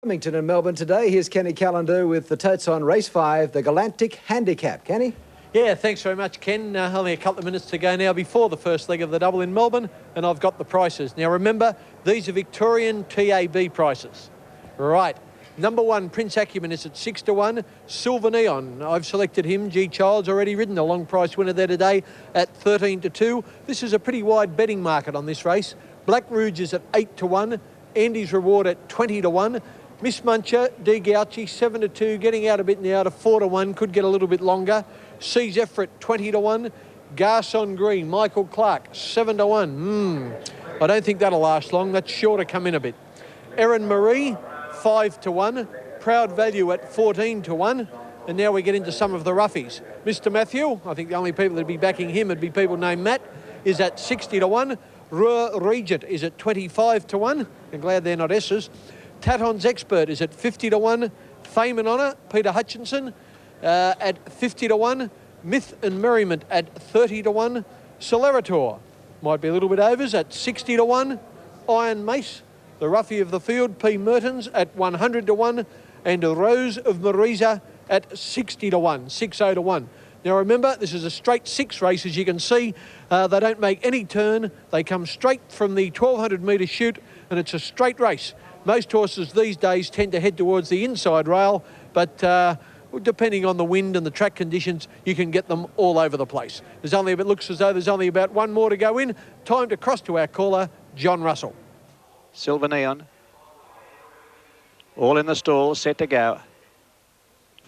Wilmington in Melbourne today. Here's Kenny Callender with the totes on race 5, the Galactic handicap. Kenny? Yeah, thanks very much, Ken. Only a couple of minutes to go now before the first leg of the double in Melbourne, and I've got the prices. Now, remember, these are Victorian TAB prices. Right. Number 1, Prince Acumen is at 6 to 1. Silver Neon, I've selected him. G. Child's already ridden, a long price winner there today at 13 to 2. This is a pretty wide betting market on this race. Black Rouge is at 8 to 1. Andy's Reward at 20 to 1. Miss Muncher, D. Gauchi, 7 to 2, getting out a bit now to 4 to 1, could get a little bit longer. C. Zephyr, 20 to 1. Garson Green, Michael Clark, 7 to 1. I don't think that'll last long. That's sure to come in a bit. Erin Marie, 5 to 1. Proud Value at 14 to 1. And now we get into some of the roughies. Mr. Matthew, I think the only people that'd be backing him would be people named Matt, is at 60 to 1. Ruhr Regent is at 25 to 1. I'm glad they're not S's. Taton's Expert is at 50 to 1. Fame and Honour, Peter Hutchinson, at 50 to 1. Myth and Merriment at 30 to 1. Celerator, might be a little bit overs, at 60 to 1. Iron Mace, the roughie of the field, P. Mertens, at 100 to 1. And Rose of Marisa at 60 to 1, 60 to 1. Now remember, this is a straight 6 race, as you can see. They don't make any turn. They come straight from the 1,200 metre chute, and it's a straight race. Most horses these days tend to head towards the inside rail, but depending on the wind and the track conditions, you can get them all over the place. It looks as though there's only about one more to go in. Time to cross to our caller, John Russell. Silver Neon, all in the stall, set to go.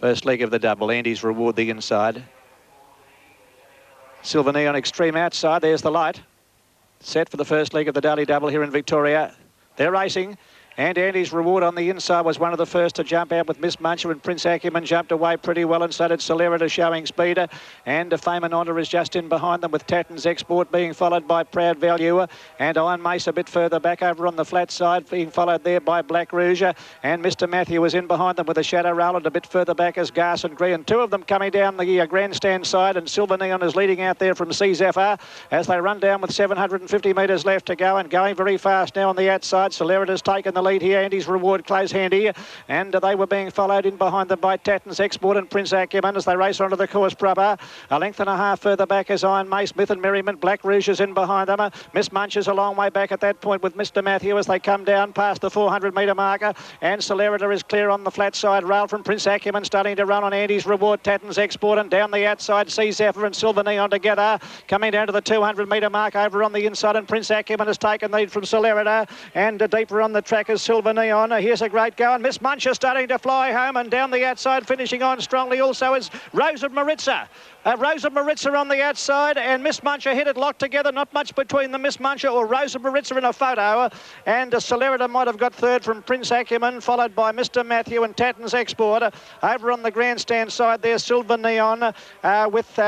First leg of the double, Andy's Reward the inside. Silver Neon extreme outside, there's the light. Set for the first leg of the daily double here in Victoria. They're racing. And Andy's Reward on the inside was one of the first to jump out with Miss Muncher, and Prince Acumen jumped away pretty well, and so did Celerator showing speed. And Fame and Honour is just in behind them, with Taton's Export being followed by Proud Value. And Iron Mace a bit further back over on the flat side, being followed there by Black Rouge. And Mr. Matthew is in behind them with a Shadow Rowland a bit further back as Garson Green. Two of them coming down the grandstand side, and Silver Neon is leading out there from C. Zephyr as they run down with 750 metres left to go, and going very fast now on the outside. Celerator's taken the lead here. Andy's Reward close handy, and they were being followed in behind them by Taton's Export and Prince Acumen as they race onto the course proper. A length and a half further back is Iron Mace, Myth and Merriment. Black Rouge is in behind them. Miss Munch is a long way back at that point with Mr. Matthew as they come down past the 400 metre marker, and Celerator is clear on the flat side rail from Prince Acumen, starting to run on Andy's Reward, Taton's Export, and down the outside C. Zephyr and Silver Neon together, coming down to the 200 metre mark over on the inside, and Prince Acumen has taken lead from Celerator, and deeper on the track is Silver Neon. Here's a great go, and Miss Muncher starting to fly home, and down the outside finishing on strongly also is Rose of Maritza. Rose of Maritza on the outside, and Miss Muncher hit it locked together. Not much between the Miss Muncher or Rose of Maritza in a photo. And Celerator might have got third from Prince Acumen, followed by Mr. Matthew and Taton's Export. Over on the grandstand side there, Silver Neon with...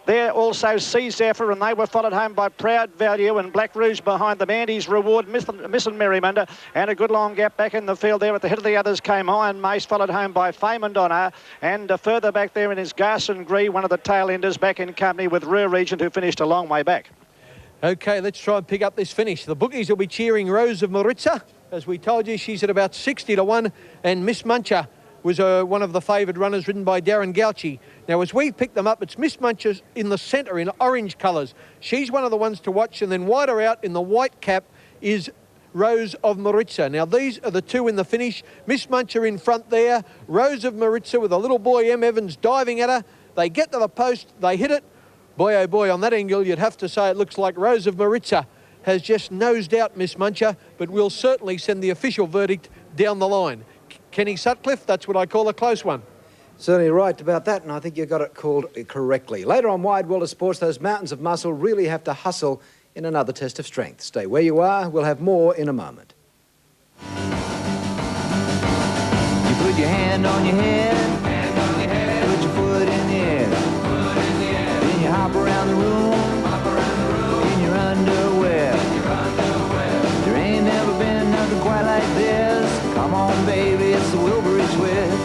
there also C. Zephyr, and they were followed home by Proud Value and Black Rouge behind them. Andy's Reward, Miss and Merriment, and a good long gap back in the field there. At the head of the others came Iron Mace, followed home by Fame and Honour, and further back there in his Garson Green, one of the tail enders, back in company with Ruhr Regent, who finished a long way back. Okay, let's try and pick up this finish. The bookies will be cheering Rose of Maritza. As we told you, she's at about 60 to 1, and Miss Muncher was one of the favoured runners ridden by Darren Gauchi. Now, as we pick them up, it's Miss Muncher in the centre in orange colours. She's one of the ones to watch, and then wider out in the white cap is Rose of Maritza. Now, these are the two in the finish. Miss Muncher in front there. Rose of Maritza with a little boy, M. Evans, diving at her. They get to the post. They hit it. Boy, oh boy, on that angle, you'd have to say it looks like Rose of Maritza has just nosed out Miss Muncher, but we'll certainly send the official verdict down the line. Kenny Sutcliffe, that's what I call a close one. Certainly right about that, and I think you got it called correctly. Later on Wide World of Sports, those mountains of muscle really have to hustle in another test of strength. Stay where you are. We'll have more in a moment. You put your hand on your head, put your foot in the air, then you hop around the room, in your underwear. There ain't never been nothing quite like this. Come on, baby, it's the Wilbur twist.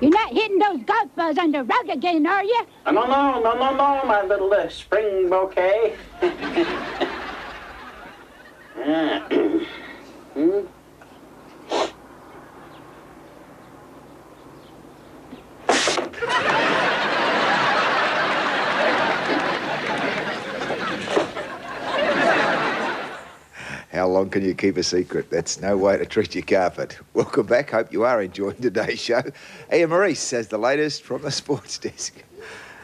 You're not hitting those golf balls on the rug again, are you? No, my little spring bouquet. How long can you keep a secret? That's no way to treat your carpet. Welcome back. Hope you are enjoying today's show. Ian Maurice has the latest from the sports desk.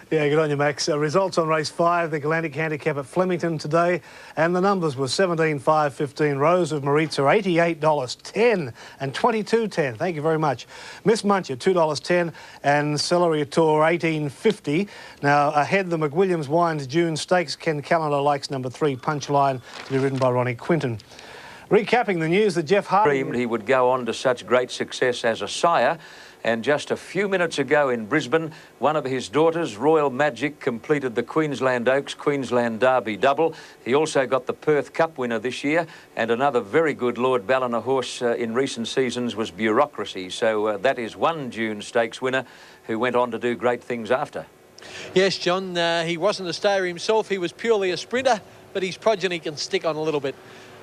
Yeah, good on you, Max. Results on race 5, the Galactic handicap at Flemington today, and the numbers were 17, 5, 15. Rose of Maritza, $88.10 and 22.10. Thank you very much. Miss Muncher, $2.10, and Celery Tour, $18.50. Now, ahead, the McWilliams Wines June Stakes. Ken Callender likes number 3, Punchline, to be ridden by Ronnie Quinton. Recapping the news that Jeff Hardy... He would go on to such great success as a sire. And just a few minutes ago in Brisbane, one of his daughters, Royal Magic, completed the Queensland Oaks Queensland Derby double. He also got the Perth Cup winner this year, and another very good Lord Ballina horse in recent seasons was Bureaucracy. So that is one June Stakes winner who went on to do great things after. Yes, John, he wasn't a stayer himself. He was purely a sprinter, but his progeny can stick on a little bit.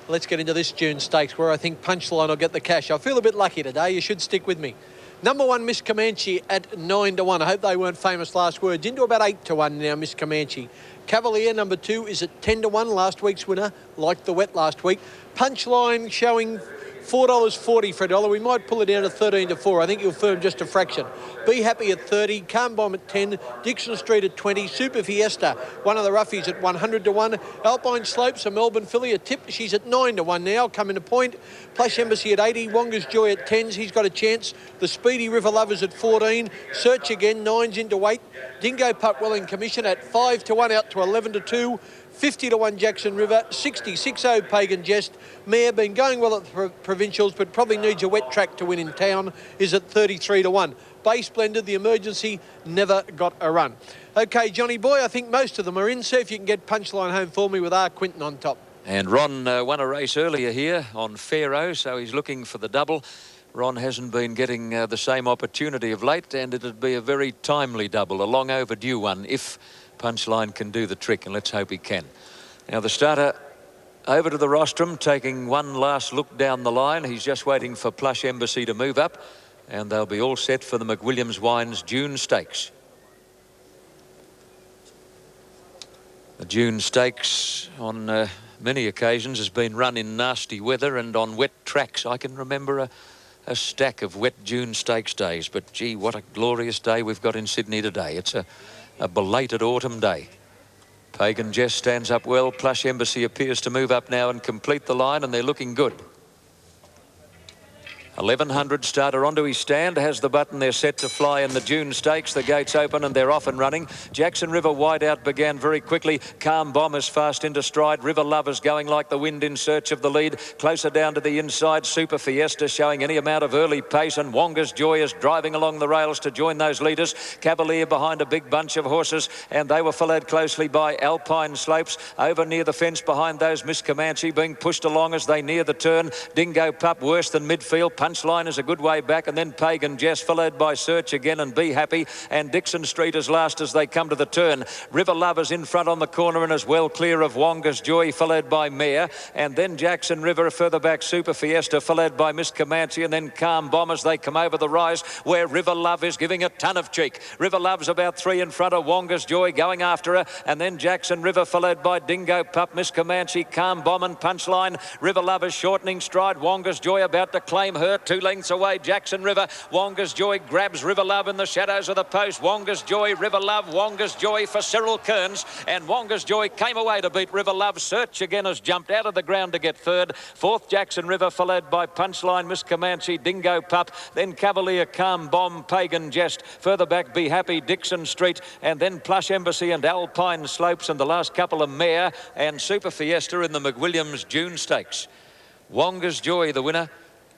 Let's get into this June Stakes where I think Punchline will get the cash. I feel a bit lucky today. You should stick with me. Number 1, Miss Comanche at 9 to 1. I hope they weren't famous last words. Into about 8 to 1 now, Miss Comanche. Cavalier, number 2, is at 10 to 1. Last week's winner, like the wet last week. Punchline showing $4.40 for $1. We might pull it down to 13 to 4. I think you'll firm just a fraction. Be Happy at 30. Calm Bomb at 10. Dixon Street at 20. Super Fiesta, one of the roughies, at 100 to 1. Alpine Slopes, a Melbourne filly, a tip. She's at 9 to 1 now, coming to point. Plush Embassy at 80. Wonga's Joy at 10s. He's got a chance. The Speedy River Lovers at 14. Search Again, 9's into 8. Dingo Putt Welling Commission at 5 to 1 out to 11 to 2. 50 to 1 Jackson River, 66-0 Pagan Jest. Mare been going well at the provincials, but probably needs a wet track to win in town, is at 33 to 1. Base Blended, the Emergency, never got a run. Okay, Johnny boy, I think most of them are in. See if you can get Punchline home for me with R. Quinton on top. And Ron won a race earlier here on Pharaoh, so he's looking for the double. Ron hasn't been getting the same opportunity of late, and it'd be a very timely double, a long overdue one, if Punchline can do the trick, and let's hope he can. Now the starter over to the rostrum, taking one last look down the line. He's just waiting for Plush Embassy to move up, and they'll be all set for the McWilliams Wines June Stakes. The June Stakes on many occasions has been run in nasty weather and on wet tracks. I can remember a stack of wet June Stakes days, but gee, what a glorious day we've got in Sydney today. It's a belated autumn day. Pagan Jest stands up well. Plush Embassy appears to move up now and complete the line, and they're looking good. 1100 starter onto his stand, has the button. They're set to fly in the June Stakes. The gates open and they're off and running. Jackson River wide out began very quickly. Calm Bomb is fast into stride. River Lovers going like the wind in search of the lead. Closer down to the inside, Super Fiesta showing any amount of early pace, and Wonga's Joy is driving along the rails to join those leaders. Cavalier behind a big bunch of horses, and they were followed closely by Alpine Slopes. Over near the fence behind those, Miss Comanche being pushed along as they near the turn. Dingo Pup worse than midfield. Punchline is a good way back, and then Pagan Jest followed by Search Again and Be Happy, and Dixon Street is last as they come to the turn. River Lovers in front on the corner and as well clear of Wonga's Joy, followed by Mare, and then Jackson River further back, Super Fiesta followed by Miss Comanche, and then Calm Bomb as they come over the rise where River Love is giving a ton of cheek. River Love's about 3 in front of Wonga's Joy going after her, and then Jackson River followed by Dingo Pup, Miss Comanche, Calm Bomb and Punchline. River Lovers shortening stride. Wonga's Joy about to claim her 2 lengths away. Jackson River, Wonga's Joy grabs River Love in the shadows of the post. Wonga's Joy, River Love, Wonga's Joy for Cyril Kearns, and Wonga's Joy came away to beat River Love. Search Again has jumped out of the ground to get third. Fourth, Jackson River followed by Punchline, Miss Comanche, Dingo Pup, then Cavalier, Calm Bomb, Pagan Jest. Further back, Be Happy, Dixon Street, and then Plush Embassy and Alpine Slopes, and the last couple of Mare and Super Fiesta in the McWilliams June Stakes. Wonga's Joy, the winner.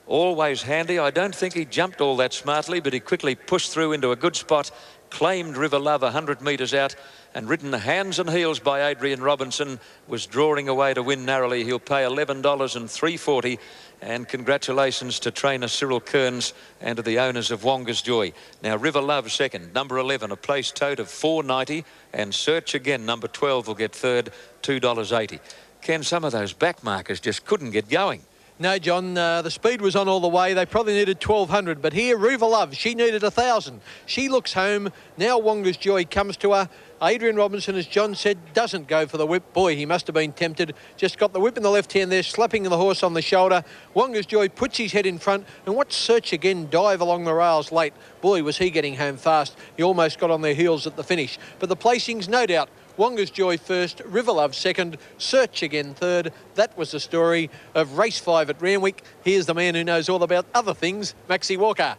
Always handy. I don't think he jumped all that smartly, but he quickly pushed through into a good spot, claimed River Love 100 metres out, and ridden hands and heels by Adrian Robinson, was drawing away to win narrowly. He'll pay $11 and $3.40, and congratulations to trainer Cyril Kearns and to the owners of Wonga's Joy. Now River Love second, number 11, a place tote of $4.90, and Search Again, number 12, will get third, $2.80. Ken, some of those back markers just couldn't get going. No, John, the speed was on all the way. They probably needed 1,200, but here, Riva Love, she needed 1,000. She looks home. Now Wonga's Joy comes to her. Adrian Robinson, as John said, doesn't go for the whip. Boy, he must have been tempted. Just got the whip in the left hand there, slapping the horse on the shoulder. Wonga's Joy puts his head in front and watch Search Again dive along the rails late. Boy, was he getting home fast. He almost got on their heels at the finish. But the placings, no doubt, Wonga's Joy first, River Love second, Search Again third. That was the story of race 5 at Randwick. Here's the man who knows all about other things, Maxie Walker.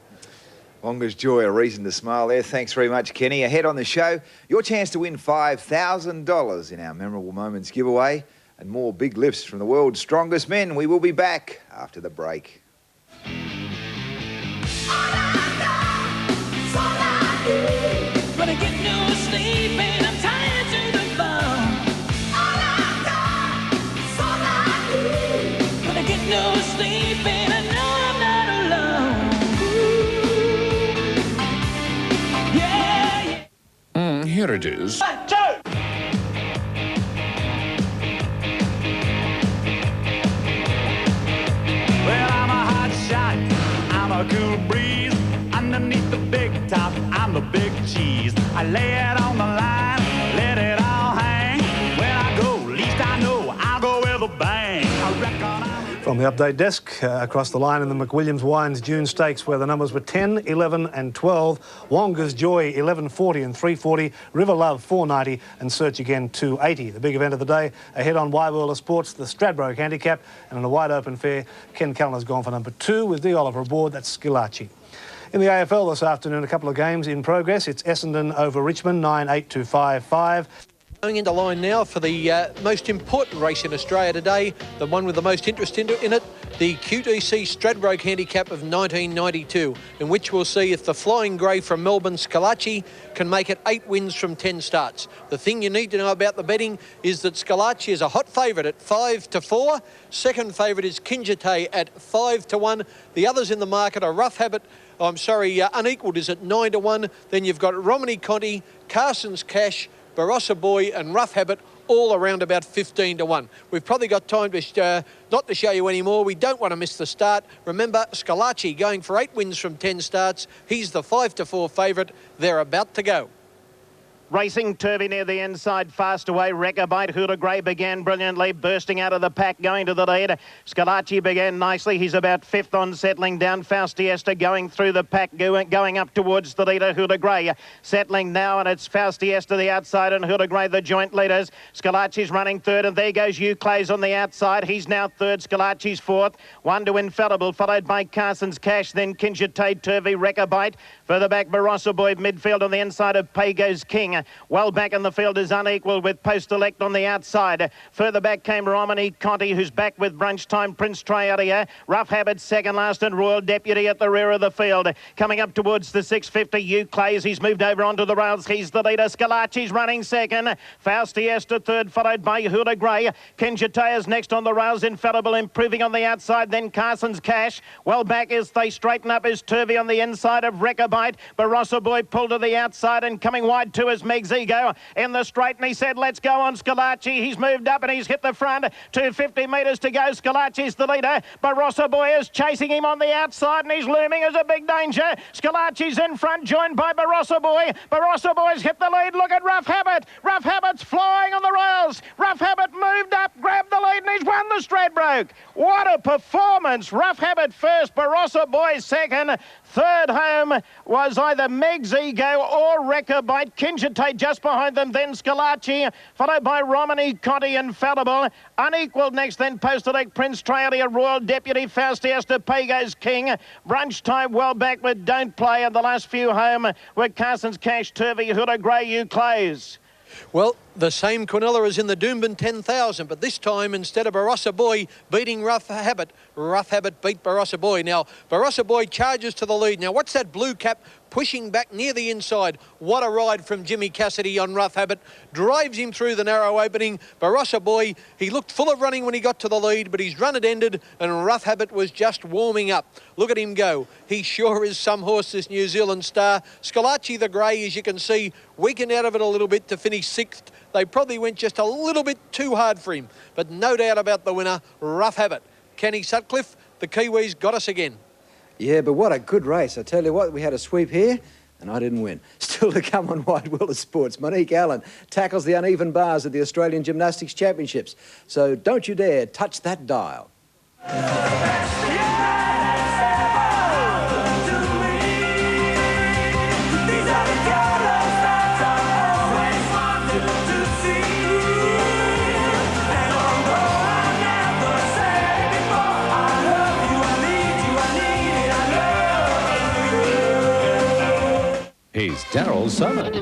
Wonga's Joy, a reason to smile there. Thanks very much, Kenny. Ahead on the show, your chance to win $5,000 in our Memorable Moments giveaway and more big lifts from the world's strongest men. We will be back after the break. Here it is. 1, 2. Well, I'm a hot shot, I'm a cool breeze. Underneath the big top, I'm the big cheese. I lay it on the line, let it all hang. When I go, least I know, I'll go with a bang. I reckon I'm... From the update desk, across the line in the McWilliams Wines June Stakes, where the numbers were 10, 11 and 12. Wonga's Joy, 11.40 and 3.40. River Love, 4.90 and Search Again, 2.80. The big event of the day, ahead on Wide World of Sports, the Stradbroke handicap. And in a wide open fair, Ken Callan's gone for number 2 with D. Oliver aboard. That's Scalacci. In the AFL this afternoon, a couple of games in progress. It's Essendon over Richmond, 9-8 to 5-5. Going into line now for the most important race in Australia today, the one with the most interest in it, the QTC Stradbroke handicap of 1992, in which we'll see if the Flying Grey from Melbourne, Scalacci, can make it 8 wins from 10 starts. The thing you need to know about the betting is that Scalacci is a hot favourite at 5-4. Second favourite is Kinjite at 5-1. The others in the market are Unequalled is at 9-1. Then you've got Romney Conti, Carson's Cash, Barossa Boy and Rough Habit, all around about 15-1. We've probably got time to not to show you any more. We don't want to miss the start. Remember, Scalacci going for 8 wins from 10 starts. He's the 5-4 favourite. They're about to go. Racing Turvey near the inside, fast away. Rechabite, Huda Grey began brilliantly, bursting out of the pack, going to the lead. Scalacci began nicely. He's about 5th on, settling down. Faustiesta going through the pack, going up towards the leader, Huda Grey. Settling now, and it's Faustiesta the outside and Huda Grey the joint leaders. Scalacci's running 3rd, and there goes Euclays on the outside. He's now 3rd, Scalacci's 4th. 1 to Infallible, followed by Carson's Cash, then Kinjite, Turvey, Rechabite. Further back, Barossa Boy, midfield on the inside of Pago's King. Well back in the field is Unequal with Post-Elect on the outside. Further back came Romney Conti, who's back with Brunch Time, Prince Traelia. Rough Habit second last and Royal Deputy at the rear of the field. Coming up towards the 650, Euclays. He's moved over onto the rails. He's the leader. Scalacci's running second. Faustiesta third, followed by Huda Grey. Kinjitea's next on the rails. Infallible improving on the outside. Then Carson's Cash. Well back as they straighten up is Turvey on the inside of Rechabite. Barossa Boy pulled to the outside and coming wide too is Meg's Ego in the straight, and he said, let's go on Scalacci. He's moved up and he's hit the front. 250 metres to go. Scalacci's the leader. Barossa Boy is chasing him on the outside, and he's looming as a big danger. Scalacci's in front, joined by Barossa Boy. Barossa Boy's hit the lead. Look at Rough Habit. Rough Habit's flying on the rails. Rough Habit moved up, grabbed the lead, and he's won the Stradbroke. What a performance. Rough Habit first, Barossa Boy second. Third home was either Meg's Ego or Rechabite. Kinjite just behind them, then Scalacci, followed by Romney Conti, Infallible. Unequalled next, then Post-Elect, Prince Traelia, Royal Deputy, Faustiesta, Pago's King. Brunch Time well back with Don't Play, and the last few home were Carson's Cash, Turvey, Huda Grey, Euclays. Well, the same Quinella as in the Doomben 10,000, but this time, instead of Barossa Boy beating Rough Habit beat Barossa Boy. Now, Barossa Boy charges to the lead. Now, what's that blue cap pushing back near the inside? What a ride from Jimmy Cassidy on Rough Habit. Drives him through the narrow opening. Barossa Boy, he looked full of running when he got to the lead, but his run had ended and Rough Habit was just warming up. Look at him go. He sure is some horse, this New Zealand star. Scalacci the Grey, as you can see, weakened out of it a little bit to finish 6th. They probably went just a little bit too hard for him, but no doubt about the winner, Rough Habit. Kenny Sutcliffe, the Kiwis got us again. Yeah, but what a good race. I tell you what, we had a sweep here and I didn't win. Still to come on Wide World of Sports, Monique Allen tackles the uneven bars at the Australian Gymnastics Championships. So don't you dare touch that dial. He's Daryl Summit. You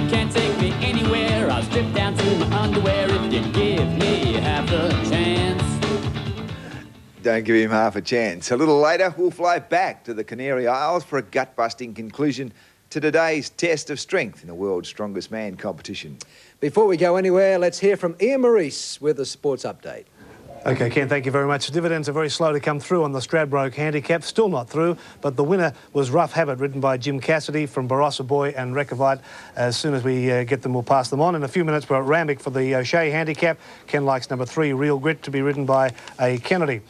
can't take me anywhere. I'll strip down to my underwear if you give me half a chance. Don't give him half a chance. A little later, we'll fly back to the Canary Isles for a gut-busting conclusion to today's test of strength in the World's Strongest Man competition. Before we go anywhere, let's hear from Ian Maurice with the sports update. OK, Ken, thank you very much. The dividends are very slow to come through on the Stradbroke handicap. Still not through, but the winner was Rough Habit, ridden by Jim Cassidy from Barossa Boy and Rechavite. As soon as we get them, we'll pass them on. In a few minutes, we're at Rambic for the O'Shea handicap. Ken likes number 3, Real Grit, to be ridden by a Kennedy.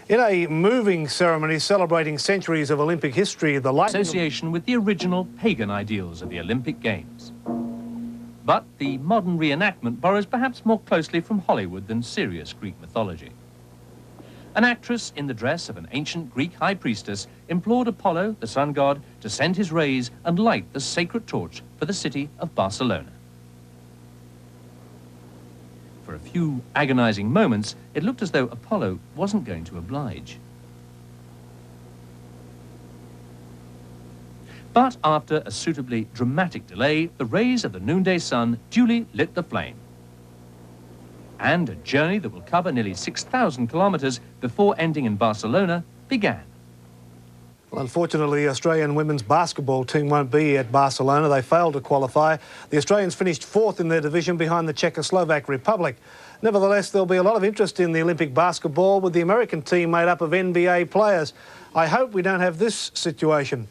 In a moving ceremony celebrating centuries of Olympic history, the lightning... association with the original pagan ideals of the Olympic Games. But the modern reenactment borrows perhaps more closely from Hollywood than serious Greek mythology. An actress in the dress of an ancient Greek high priestess implored Apollo, the sun god, to send his rays and light the sacred torch for the city of Barcelona. For a few agonizing moments, it looked as though Apollo wasn't going to oblige. But after a suitably dramatic delay, the rays of the noonday sun duly lit the flame. And a journey that will cover nearly 6,000 kilometres before ending in Barcelona began. Well, unfortunately, the Australian women's basketball team won't be at Barcelona. They failed to qualify. The Australians finished 4th in their division behind the Czechoslovak Republic. Nevertheless, there'll be a lot of interest in the Olympic basketball with the American team made up of NBA players. I hope we don't have this situation.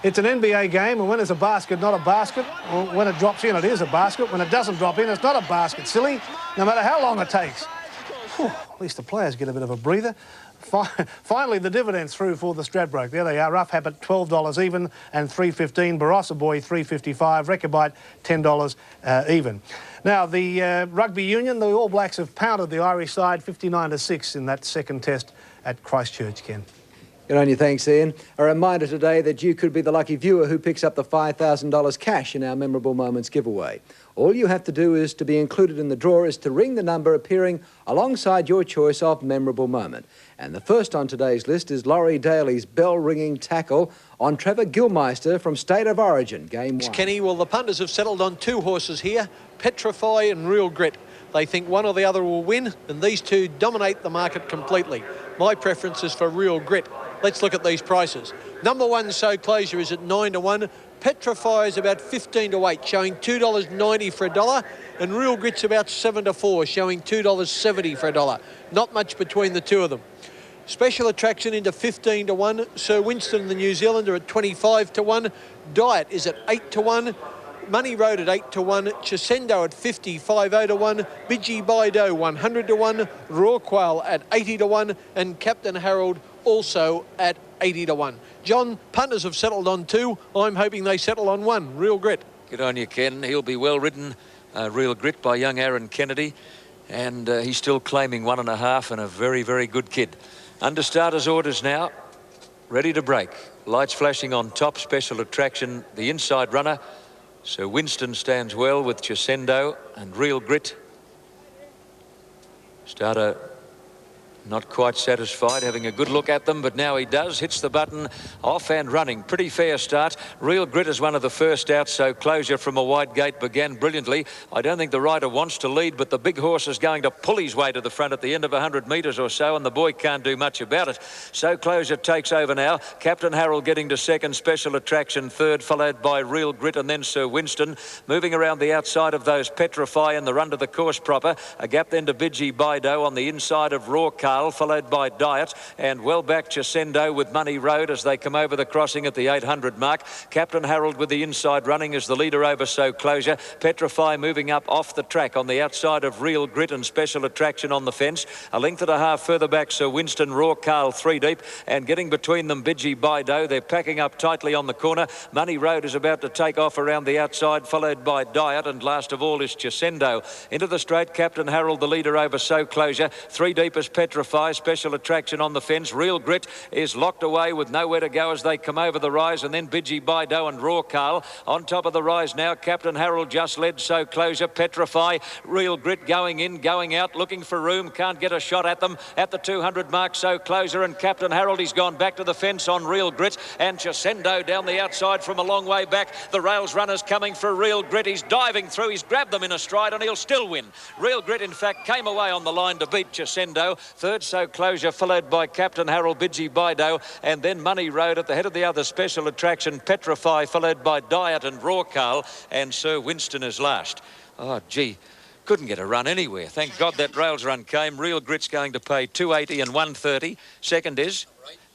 It's an NBA game, and when it's a basket, not a basket. Well, when it drops in, it is a basket. When it doesn't drop in, it's not a basket, silly, no matter how long it takes. Whew, at least the players get a bit of a breather. Finally, the dividends through for the Stradbroke. There they are. Rough Habit, $12 even, and $3.15. Barossa Boy, $3.55. Rechabite, $10 even. Now, the rugby union, the All Blacks have pounded the Irish side 59-6 in that second test at Christchurch, Ken. Good on you, thanks, Ian. A reminder today that you could be the lucky viewer who picks up the $5,000 cash in our Memorable Moments giveaway. All you have to do is to be included in the draw is to ring the number appearing alongside your choice of Memorable Moment. And the first on today's list is Laurie Daly's bell-ringing tackle on Trevor Gilmeister from State of Origin, Game 1. Kenny, well, the punters have settled on 2 horses here, Petrify and Real Grit. They think one or the other will win, and these 2 dominate the market completely. My preference is for Real Grit. Let's look at these prices. Number 1, So Closure, is at 9-1. Petrify is about 15-8, showing $2.90 for $1. And Real Grit's about 7-4, showing $2.70 for $1. Not much between the 2 of them. Special Attraction into 15-1. Sir Winston, the New Zealander, at 25-1. Diet is at 8-1. Money Road at 8-1, Chisendo at 55-1, Bidgie Baido 100-1, Raw Quail at 80-1, and Captain Harold also at 80-1. John, punters have settled on 2. I'm hoping they settle on 1, Real Grit. Good on you, Ken. He'll be well ridden, Real Grit, by young Aaron Kennedy, and he's still claiming 1.5 and a very, very good kid. Under starters orders now, ready to break. Lights flashing on top, Special Attraction, the inside runner. So Winston stands well with Chisendo and Real Grit. Starter not quite satisfied, having a good look at them, but now he does. Hits the button, off and running. Pretty fair start. Real Grit is one of the first out, So Closure from a wide gate began brilliantly. I don't think the rider wants to lead, but the big horse is going to pull his way to the front at the end of 100 metres or so, and the boy can't do much about it. So Closure takes over now. Captain Harold getting to second, Special Attraction third, followed by Real Grit and then Sir Winston. Moving around the outside of those, Petrify and the run to the course proper. A gap then to Bidgie Baido on the inside of Raw Car. Carl, followed by Diet, and well back Chesendo with Money Road as they come over the crossing at the 800 mark. Captain Harold with the inside running as the leader over So Closure. Petrify moving up off the track on the outside of Real Grit and Special Attraction on the fence. A length and a half further back, Sir Winston, Raw Carl 3 deep, and getting between them Bidgie Bido. They're packing up tightly on the corner. Money Road is about to take off around the outside, followed by Diet, and last of all is Chesendo. Into the straight, Captain Harold the leader over So Closure. 3 deep as Petrify, Special Attraction on the fence. Real Grit is locked away with nowhere to go as they come over the rise, and then Bidgie Bido and Raw Carl on top of the rise now. Captain Harold just led So Closure. Petrify, Real Grit going in, going out, looking for room, can't get a shot at them at the 200 mark. So Closure and Captain Harold, he's gone back to the fence on Real Grit, and Chesendo down the outside from a long way back. The rails runners coming for Real Grit. He's diving through, he's grabbed them in a stride, and he'll still win. Real Grit, in fact, came away on the line to beat Chesendo. Third, So Closure, followed by Captain Harold, Bidgie Bido, and then Money Road at the head of the other Special Attraction, Petrify, followed by Diet and Raw Carl, and Sir Winston is last. Oh, gee. Couldn't get a run anywhere. Thank God that rails run came. Real Grit's going to pay 280 and 130. Second is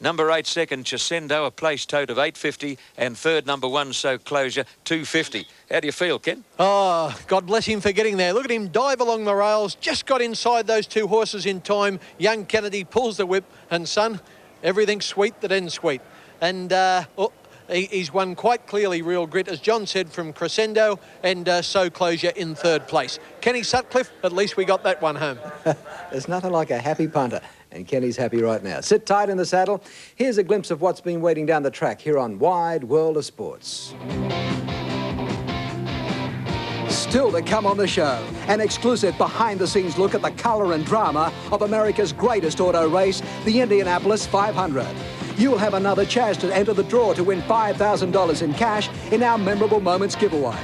number 8, second, Chesendo, a place tote of 850. And third, number 1, So Closure, 250. How do you feel, Ken? Oh, God bless him for getting there. Look at him dive along the rails. Just got inside those 2 horses in time. Young Kennedy pulls the whip. And, son, everything's sweet that ends sweet. And, he's won quite clearly, Real Grit, as John said, from Crescendo, and So Closure in 3rd place. Kenny Sutcliffe, at least we got that one home. There's nothing like a happy punter, and Kenny's happy right now. Sit tight in the saddle. Here's a glimpse of what's been waiting down the track here on Wide World of Sports. Still to come on the show, an exclusive behind-the-scenes look at the colour and drama of America's greatest auto race, the Indianapolis 500. You'll have another chance to enter the draw to win $5,000 in cash in our Memorable Moments giveaway.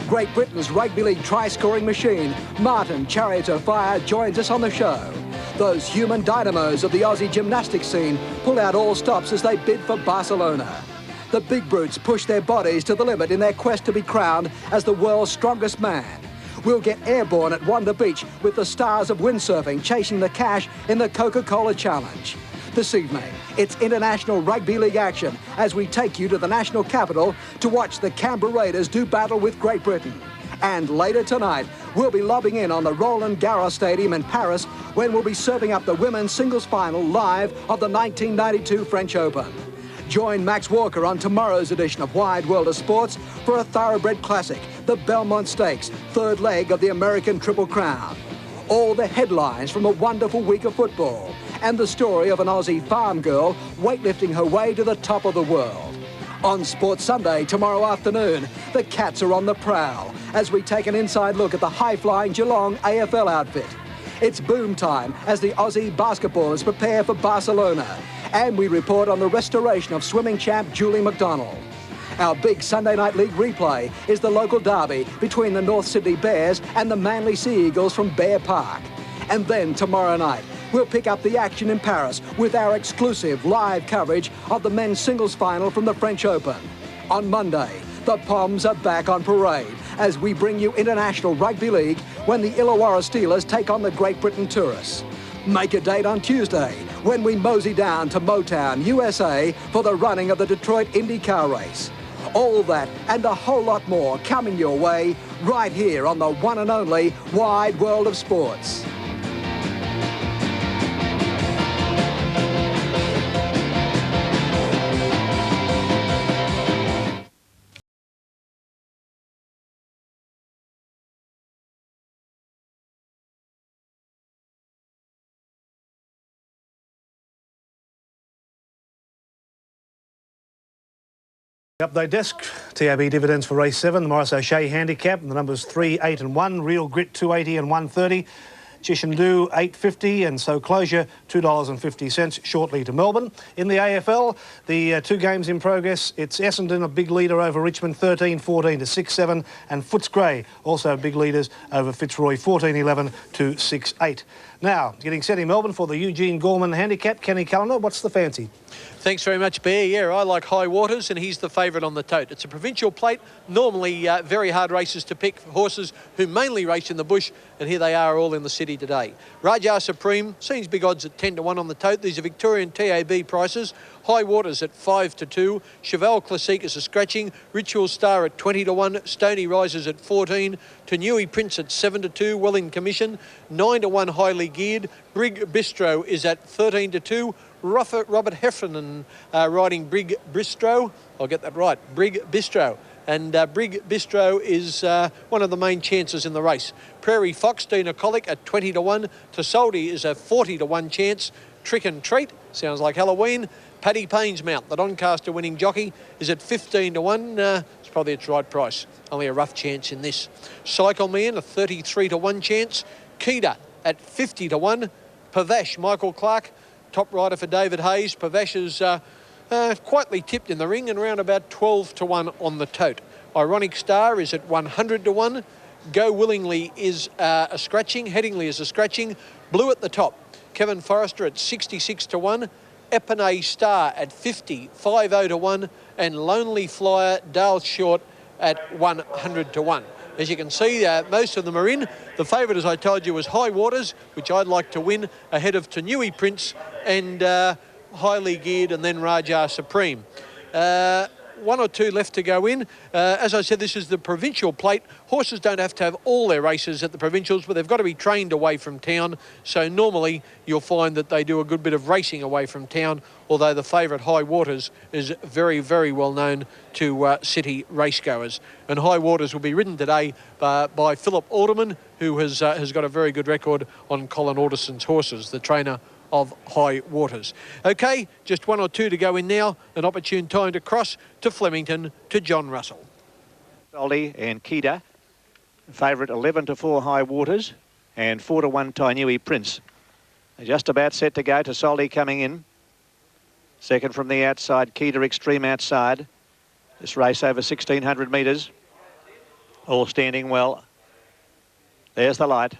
Great Britain's rugby league try-scoring machine, Martin Chariots of Fire, joins us on the show. Those human dynamos of the Aussie gymnastics scene pull out all stops as they bid for Barcelona. The big brutes push their bodies to the limit in their quest to be crowned as the world's strongest man. We'll get airborne at Wanda Beach with the stars of windsurfing chasing the cash in the Coca-Cola Challenge. This evening, it's international rugby league action as we take you to the national capital to watch the Canberra Raiders do battle with Great Britain. And later tonight, we'll be lobbing in on the Roland Garros Stadium in Paris when we'll be serving up the women's singles final live of the 1992 French Open. Join Max Walker on tomorrow's edition of Wide World of Sports for a thoroughbred classic, the Belmont Stakes, 3rd leg of the American Triple Crown. All the headlines from a wonderful week of football, and the story of an Aussie farm girl weightlifting her way to the top of the world. On Sports Sunday tomorrow afternoon, the Cats are on the prowl as we take an inside look at the high-flying Geelong AFL outfit. It's boom time as the Aussie basketballers prepare for Barcelona, and we report on the restoration of swimming champ Julie McDonald. Our big Sunday Night League replay is the local derby between the North Sydney Bears and the Manly Sea Eagles from Bear Park. And then tomorrow night, we'll pick up the action in Paris with our exclusive live coverage of the men's singles final from the French Open. On Monday, the Poms are back on parade as we bring you International Rugby League when the Illawarra Steelers take on the Great Britain Tourists. Make a date on Tuesday when we mosey down to Motown, USA for the running of the Detroit IndyCar race. All that and a whole lot more coming your way right here on the one and only Wide World of Sports. Update desk, TAB dividends for race 7, the Morris O'Shea handicap, and the numbers 3, 8 and 1, Real Grit 280 and 130, Chishandu 850 and So Closure $2.50 shortly to Melbourne. In the AFL, the 2 games in progress, it's Essendon, a big leader over Richmond 13-14 to 6-7, and Footscray also big leaders over Fitzroy 14-11 to 6-8. Now, getting set in Melbourne for the Eugene Gorman handicap, Kenny Callender, what's the fancy? Thanks very much, Bear. Yeah, I like High Waters, and he's the favourite on the tote. It's a provincial plate, normally very hard races to pick for horses who mainly race in the bush, and here they are all in the city today. Raja Supreme seems big odds at 10 to 1 on the tote. These are Victorian TAB prices. High Waters at 5 to 2. Cheval Classique is a scratching. Ritual Star at 20 to 1. Stony Rises at 14. Tanui Prince at 7 to 2. Well in commission. 9 to 1 Highly Geared. Brig Bistro is at 13 to 2. Robert Heffernan riding Brig Bistro. I'll get that right. Brig Bistro. And Brig Bistro is one of the main chances in the race. Prairie Fox, Dina Colic at 20 to 1. Tasoldi is a 40 to 1 chance. Trick and Treat, sounds like Halloween. Paddy Payne's Mount, the Doncaster winning jockey, is at 15 to 1. It's probably its right price. Only a rough chance in this. Cycle Man, a 33 to 1 chance. Keeda at 50 to 1. Pavash, Michael Clark, top rider for David Hayes. Pavash is quietly tipped in the ring and around about 12 to 1 on the tote. Ironic Star is at 100 to 1. Go Willingly is a scratching. Headingley is a scratching. Blue at the top. Kevin Forrester at 66 to 1. Epinay Star at 50, 50 to 1. And Lonely Flyer, Dale Short at 100 to 1. As you can see, most of them are in. The favourite, as I told you, was High Waters, which I'd like to win, ahead of Tanui Prince and Highly Geared, and then Raja Supreme. 1 or 2 left to go in. As I said, this is the provincial plate. Horses don't have to have all their races at the provincials, but they've got to be trained away from town. So normally you'll find that they do a good bit of racing away from town, although the favourite High Waters is very, very well known to city racegoers. And High Waters will be ridden today by Philip Alderman, who has got a very good record on Colin Alderson's horses, the trainer of High Waters. Okay, just 1 or 2 to go in now. An opportune time to cross to Flemington to John Russell. Ollie and Keeda, favourite 11 to 4 High Waters and 4 to 1 Tainui Prince. They're just about set to go. Tasoldi coming in. Second from the outside, Keeda extreme outside. This race over 1,600 metres. All standing well. There's the light.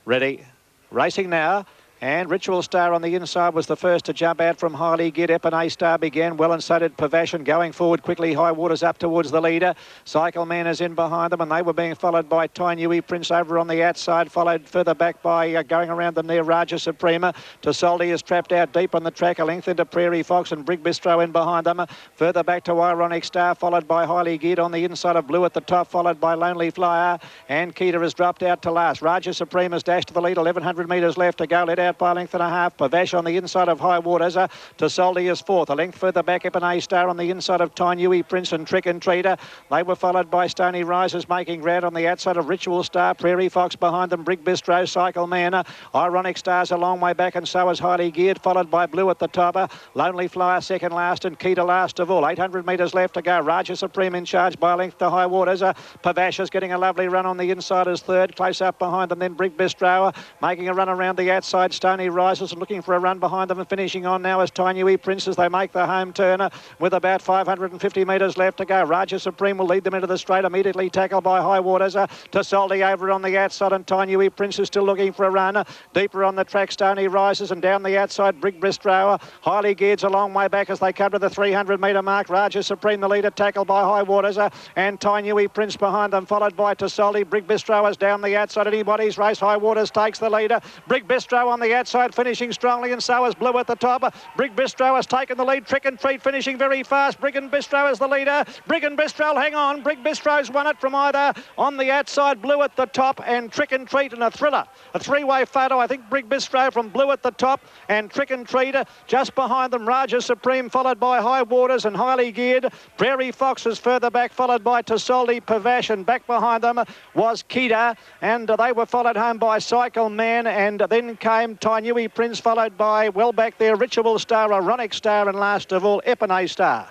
Ready. Racing now, and Ritual Star on the inside was the first to jump out from Highly Geared. Epinay Star began well, and so did Pavashin. Going forward quickly, High Waters up towards the leader. Cycle Man is in behind them, and they were being followed by Tainui Prince over on the outside, followed further back by going around them near Raja Suprema. Tasoldi is trapped out deep on the track, a length into Prairie Fox, and Brig Bistro in behind them. Further back to Ironic Star, followed by Highly Geared on the inside of Blue at the top, followed by Lonely Flyer, and Keeda has dropped out to last. Raja Suprema's dashed to the lead, 1,100 metres left to go, led out by a length and a half. Pavash on the inside of High Waters. Tasoldi is fourth. A length further back, Epinay Star on the inside of Tainui Prince and Trick and Treater. They were followed by Stony Rises making ground on the outside of Ritual Star. Prairie Fox behind them. Brig Bistro, Cycle Man. Ironic Star's a long way back, and so is Highly Geared, followed by Blue at the top. Lonely Flyer second last, and Keeda last of all. 800 metres left to go. Raja Supreme in charge by a length to High Waters. Pavash is getting a lovely run on the inside as third. Close up behind them, then Brig Bistro making a run around the outside. Stony Rises and looking for a run behind them, and finishing on now as Tainui Prince as they make the home turn with about 550 metres left to go. Raja Supreme will lead them into the straight, immediately tackled by High Waters. Tasoldi over on the outside, and Tainui Prince is still looking for a run. Deeper on the track, Stony Rises, and down the outside, Brig Bistro. Highly Geared's a long way back as they come to the 300 metre mark. Raja Supreme, the leader, tackled by High Waters, and Tainui Prince behind them, followed by Tasoldi. Brig Bistro is down the outside. Anybody's race. High Waters takes the leader. Brig Bistro on the outside, finishing strongly, and so is Blue at the top. Brig Bistro has taken the lead. Trick and Treat finishing very fast. Brig and Bistro is the leader. Brig and Bistro, hang on. Brig Bistro's won it from either on the outside, Blue at the top, and Trick and Treat in a thriller. A three-way photo. I think Brig Bistro from Blue at the top and Trick and Treat just behind them. Raja Supreme followed by High Waters and Highly Geared. Prairie Fox is further back, followed by Tasoldi, Pavash, and back behind them was Keeda, and they were followed home by Cycle Man, and then came Tainui Prince, followed by, well back there, Ritual Star, Ironic Star, and last of all, Epinay Star.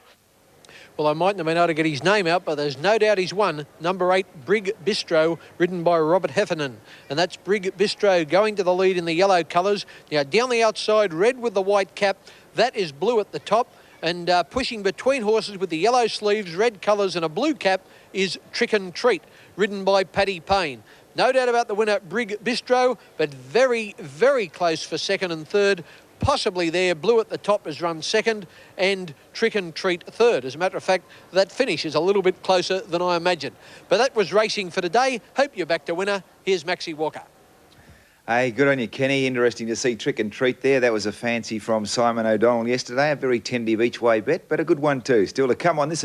Well, I mightn't have been able to get his name out, but there's no doubt he's won. Number 8, Brig Bistro, ridden by Robert Heffernan. And that's Brig Bistro going to the lead in the yellow colours. Now, down the outside, red with the white cap. That is Blue at the top. And pushing between horses with the yellow sleeves, red colours and a blue cap is Trick and Treat, ridden by Paddy Payne. No doubt about the winner, Brig Bistro, but very, very close for second and third. possibly there. Blue at the top has run second and Trick and Treat third. As a matter of fact, that finish is a little bit closer than I imagined. But that was racing for today. Hope you're back to winner. Here's Maxie Walker. Hey, good on you, Kenny. Interesting to see Trick and Treat there. That was a fancy from Simon O'Donnell yesterday. A very tentative each way bet, but a good one too. Still to come on this.